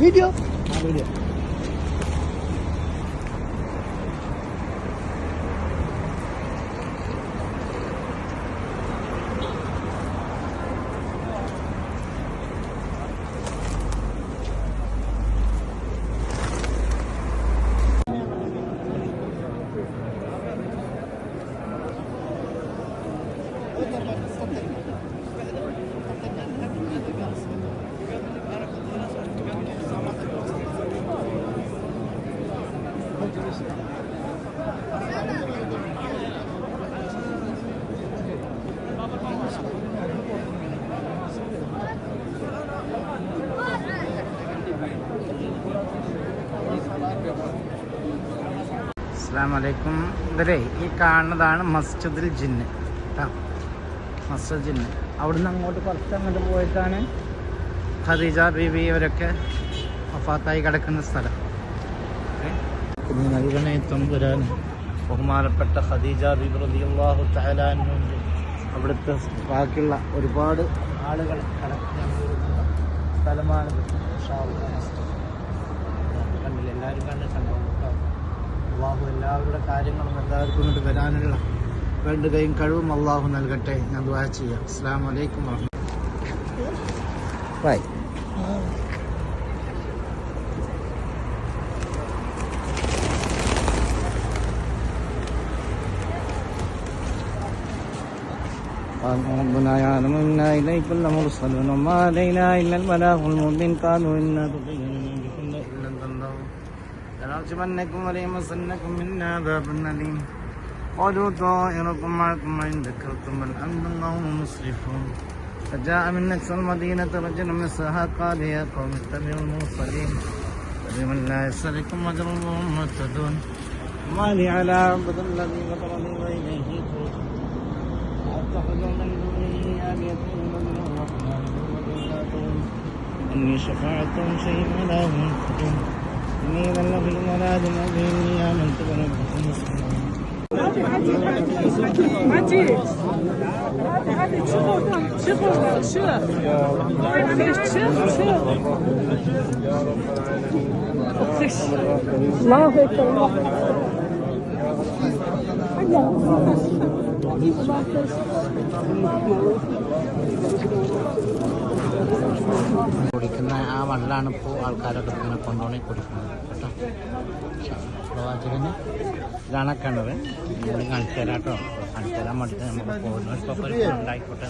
Video അസ്സലാമലൈക്കും. ഇവരെ ഈ കാണുന്നതാണ് മസ്ജിദുൽ ജിന്ന് കേട്ടോ, മസ്ജിദ് ജിന്ന്. അവിടുന്ന് അങ്ങോട്ട് കുറച്ച് അങ്ങോട്ട് പോയിട്ടാണ് ഖദീജ ബീവി ഇവരൊക്കെ വഫാത്തായി കിടക്കുന്ന സ്ഥലം. തമ്പുരാൻ ബഹുമാനപ്പെട്ട ഖദീജ ബീബി റളിയല്ലാഹു തആല അൻഹുവിന്റെ അവിടുത്തെ ബാക്കിയുള്ള ഒരുപാട് ആളുകൾ കിടക്കുന്ന സ്ഥലമാണിത്. കണ്ടില്ല, എല്ലാവരും കണ്ടിട്ടുണ്ടോ? അള്ളാഹു എല്ലാവരുടെ കാര്യങ്ങളും എല്ലാവർക്കും കൊണ്ട് വരാനുള്ള വേണ്ടുകയും കഴിവും അള്ളാഹു നൽകട്ടെ. ഞാൻ ദുആ ചെയ്യാം. അസ്സലാമു അലൈക്കും വറഹ്മത്തുള്ളാഹി. ബൈ. ربنا يعلم إنا إليكم لمرسلون وما علينا إلا البلاغ المبين قالوا إنا تطيرنا بكم إلا الله لنرجمنكم وليمسنكم منا عذاب أليم قالوا طائركم معكم إن ذكرتم بل أنتم قوم مسرفون فجاء من أقصى المدينة رجل مسرها قال يا قوم اتبعوا المرسلين فبمن لا يسألكم أجرا وهم مهتدون وما لي على عبد الذي فطرني وإليه ترجعون أتخذ من دونه آلهة يعبدونهم الرحمن إني شفاعتهم شيء ولا هم ينفعون إني لفي ضلال مبين إني آمنت بربكم مسلمين. കുടിക്കുന്ന ആ വെള്ളമാണ് ഇപ്പോൾ ആൾക്കാരൊക്കെ ഇങ്ങനെ കൊണ്ടുപോയി കുടിക്കുന്നത് കേട്ടോ. പ്രവാചകന് ഇതാണ് കിണറ്. കാണിച്ചു തരാം കേട്ടോ. കാണിച്ചു തരാൻ വേണ്ടിയിട്ട് നമുക്ക് പോകുന്ന ഉണ്ടായിക്കോട്ടെ.